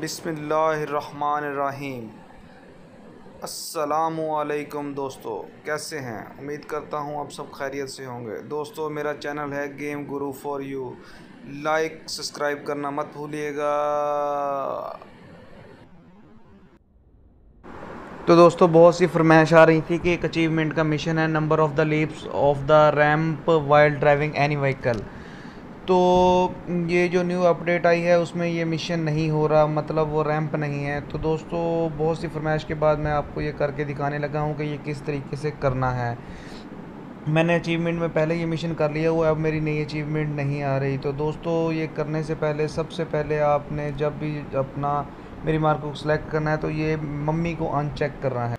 बिस्मिल्लाहिर्रहमानिर्रहीम। अस्सलामुअलैकुम दोस्तों, कैसे हैं? उम्मीद करता हूं आप सब खैरियत से होंगे। दोस्तों, मेरा चैनल है game Guru for you. Like subscribe करना मत भूलिएगा। तो दोस्तों, बहुत सी फरमाइश आ रही थी कि एक अचीवमेंट का मिशन है, number of the leaps of the ramp while driving any vehicle. तो ये जो न्यू अपडेट आई है उसमें ये मिशन नहीं हो रहा, मतलब वो रैंप नहीं है। तो दोस्तों, बहुत सी फरमाइश के बाद मैं आपको ये करके दिखाने लगा हूँ कि ये किस तरीके से करना है। मैंने अचीवमेंट में पहले ये मिशन कर लिया हुआ है, अब मेरी नई अचीवमेंट नहीं आ रही। तो दोस्तों, ये करने से पहले सबसे पहले आपने जब भी अपना मेरी मार्क को सिलेक्ट करना है तो ये मम्मी को अनचेक करना है।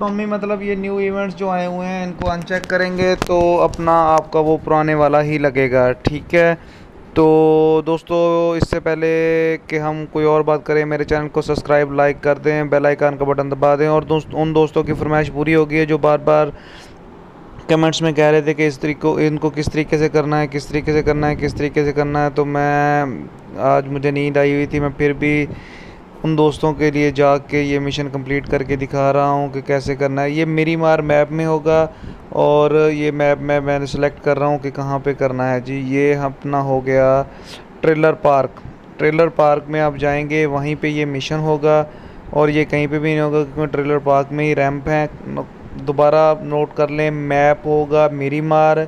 मम्मी मतलब ये न्यू इवेंट्स जो आए हुए हैं इनको अनचेक करेंगे तो अपना आपका वो पुराने वाला ही लगेगा, ठीक है। तो दोस्तों, इससे पहले कि हम कोई और बात करें, मेरे चैनल को सब्सक्राइब लाइक कर दें, बेल आइकन का बटन दबा दें। और उन दोस्तों की फरमाइश पूरी होगी है जो बार बार कमेंट्स में कह रहे थे कि इनको किस तरीके से करना है, किस तरीके से करना है, किस तरीके से करना है। तो मैं आज मुझे नींद आई हुई थी, मैं फिर भी उन दोस्तों के लिए जाके ये मिशन कंप्लीट करके दिखा रहा हूँ कि कैसे करना है। ये मेरी मार मैप में होगा और ये मैप में मैंने सेलेक्ट कर रहा हूँ कि कहाँ पे करना है जी। ये अपना हो गया ट्रेलर पार्क। ट्रेलर पार्क में आप जाएंगे, वहीं पे ये मिशन होगा और ये कहीं पे भी नहीं होगा क्योंकि ट्रेलर पार्क में ही रैंप है। दोबारा नोट कर लें, मैप होगा मेरी मार।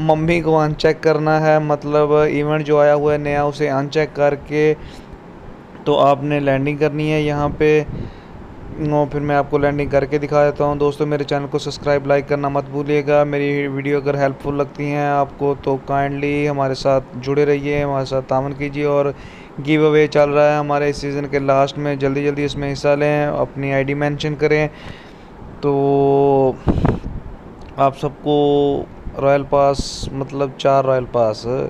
मम्मी को अनचेक करना है, मतलब इवेंट जो आया हुआ है नया उसे अनचेक करके तो आपने लैंडिंग करनी है यहाँ पे। फिर मैं आपको लैंडिंग करके दिखा देता हूँ। दोस्तों, मेरे चैनल को सब्सक्राइब लाइक करना मत भूलिएगा। मेरी वीडियो अगर हेल्पफुल लगती हैं आपको तो काइंडली हमारे साथ जुड़े रहिए, हमारे साथ तावन कीजिए। और गिव अवे चल रहा है हमारे इस सीज़न के लास्ट में, जल्दी जल्दी इसमें हिस्सा लें, अपनी आईडी मेंशन करें। तो आप सबको रॉयल पास, मतलब 4 रॉयल पास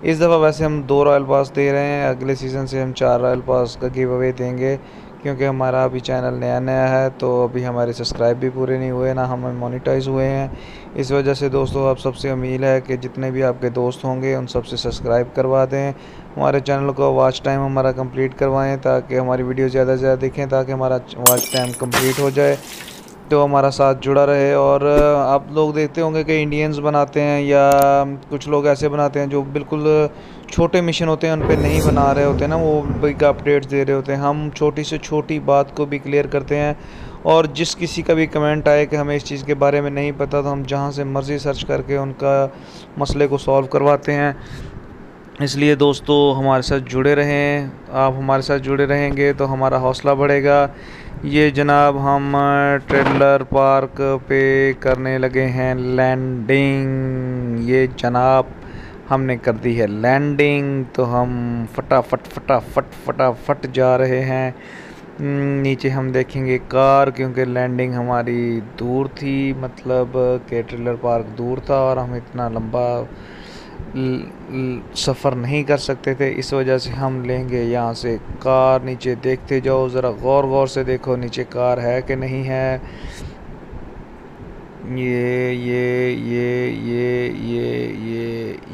इस दफ़ा, वैसे हम 2 रॉयल पास दे रहे हैं, अगले सीज़न से हम 4 रॉयल पास का गिव अवे देंगे क्योंकि हमारा अभी चैनल नया नया है। तो अभी हमारे सब्सक्राइब भी पूरे नहीं हुए, ना हम मोनेटाइज हुए हैं। इस वजह से दोस्तों, आप सबसे उम्मीद है कि जितने भी आपके दोस्त होंगे उन सबसे सब्सक्राइब करवा दें, हमारे चैनल को वॉच टाइम हमारा कंप्लीट करवाएं ताकि हमारी वीडियो ज़्यादा से ज़्यादा दिखें, ताकि हमारा वॉच टाइम कंप्लीट हो जाए तो हमारा साथ जुड़ा रहे। और आप लोग देखते होंगे कि इंडियंस बनाते हैं या कुछ लोग ऐसे बनाते हैं जो बिल्कुल छोटे मिशन होते हैं उन पे नहीं बना रहे होते हैं ना, वो बिग अपडेट्स दे रहे होते हैं। हम छोटी से छोटी बात को भी क्लियर करते हैं और जिस किसी का भी कमेंट आए कि हमें इस चीज़ के बारे में नहीं पता तो हम जहाँ से मर्ज़ी सर्च करके उनका मसले को सॉल्व करवाते हैं। इसलिए दोस्तों, हमारे साथ जुड़े रहें। आप हमारे साथ जुड़े रहेंगे तो हमारा हौसला बढ़ेगा। ये जनाब हम ट्रेलर पार्क पे करने लगे हैं लैंडिंग। ये जनाब हमने कर दी है लैंडिंग, तो हम फटाफट फटाफट फटाफट जा रहे हैं। नीचे हम देखेंगे कार, क्योंकि लैंडिंग हमारी दूर थी, मतलब कि ट्रेलर पार्क दूर था और हम इतना लंबा सफ़र नहीं कर सकते थे। इस वजह से हम लेंगे यहाँ से कार। नीचे देखते जाओ, ज़रा गौर गौर से देखो नीचे कार है कि नहीं है।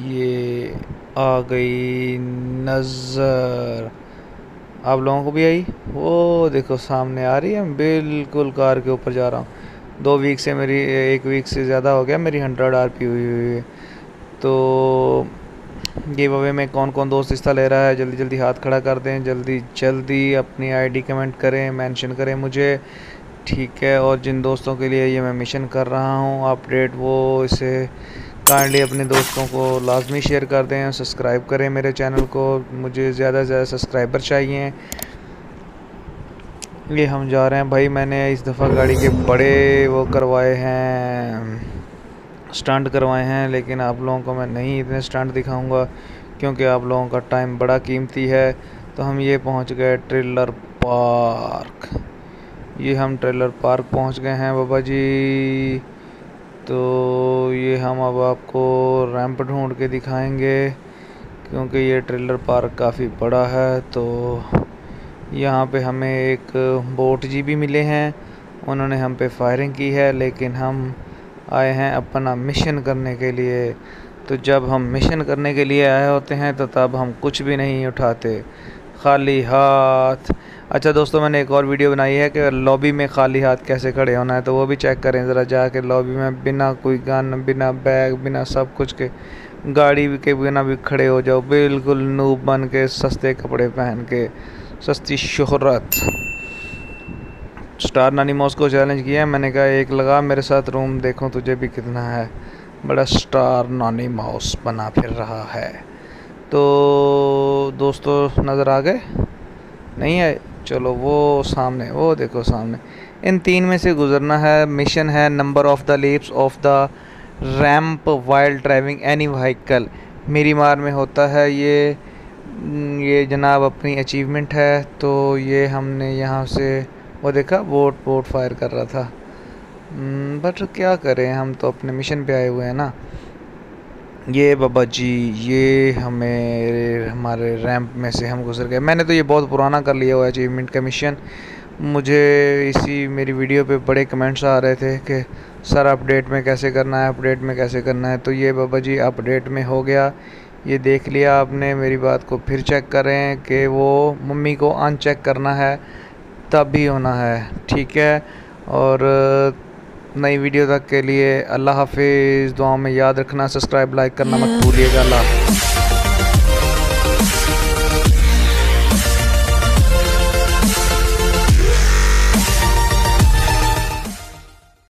ये आ गई नज़र, आप लोगों को भी आई? वो देखो सामने आ रही है, मैं बिल्कुल कार के ऊपर जा रहा हूँ। 2 वीक से मेरी, 1 वीक से ज़्यादा हो गया मेरी 100 RP हुई है। तो गिव अवे में कौन कौन दोस्त हिस्सा ले रहा है, जल्दी जल्दी हाथ खड़ा कर दें, जल्दी जल्दी अपनी आईडी कमेंट करें, मेंशन करें मुझे, ठीक है। और जिन दोस्तों के लिए ये मैं मिशन कर रहा हूँ अपडेट, वो इसे काइंडली अपने दोस्तों को लाजमी शेयर कर दें, सब्सक्राइब करें मेरे चैनल को। मुझे ज़्यादा से ज़्यादा सब्सक्राइबर चाहिए। ये हम जा रहे हैं भाई। मैंने इस दफ़ा गाड़ी के बड़े वो करवाए हैं, स्टंट करवाए हैं, लेकिन आप लोगों को मैं नहीं इतने स्टंट दिखाऊंगा क्योंकि आप लोगों का टाइम बड़ा कीमती है। तो हम ये पहुंच गए ट्रेलर पार्क। ये हम ट्रेलर पार्क पहुंच गए हैं बाबा जी। तो ये हम अब आपको रैंप ढूंढ के दिखाएंगे क्योंकि ये ट्रेलर पार्क काफ़ी बड़ा है। तो यहाँ पे हमें एक बोट जी भी मिले हैं, उन्होंने हम पे फायरिंग की है, लेकिन हम आए हैं अपना मिशन करने के लिए। तो जब हम मिशन करने के लिए आए होते हैं तो तब हम कुछ भी नहीं उठाते, खाली हाथ। अच्छा दोस्तों, मैंने एक और वीडियो बनाई है कि लॉबी में खाली हाथ कैसे खड़े होना है, तो वो भी चेक करें ज़रा जाके लॉबी में, बिना कोई गन, बिना बैग, बिना सब कुछ के, गाड़ी के बिना भी खड़े हो जाओ, बिल्कुल नूब बन के, सस्ते कपड़े पहन के, सस्ती शोहरत। स्टार नानी मॉस को चैलेंज किया, मैंने कहा एक लगा मेरे साथ रूम, देखो तुझे भी कितना है। बड़ा स्टार नानी माउस बना फिर रहा है। तो दोस्तों नज़र आ गए? नहीं है? चलो वो सामने, वो देखो सामने, इन 3 में से गुजरना है। मिशन है number of the leaps of the ramp while driving any vehicle. मेरी मार में होता है ये जनाब अपनी अचीवमेंट है। तो ये हमने यहाँ से, वो देखा बोट फायर कर रहा था, बट क्या करें, हम तो अपने मिशन पे आए हुए हैं ना। ये बाबा जी, ये हमारे रैंप में से हम गुजर गए। मैंने तो ये बहुत पुराना कर लिया हुआ अचीवमेंट का मिशन। मुझे इसी मेरी वीडियो पे बड़े कमेंट्स आ रहे थे कि सर अपडेट में कैसे करना है, अपडेट में कैसे करना है। तो ये बाबा जी अपडेट में हो गया। ये देख लिया आपने, मेरी बात को फिर चेक करें कि वो मम्मी को अनचेक करना है तब भी होना है, ठीक है। और नई वीडियो तक के लिए अल्लाह हाफिज़। दुआओं में याद रखना, सब्सक्राइब लाइक करना मत भूलिएगा। अल्लाह हाफिज़।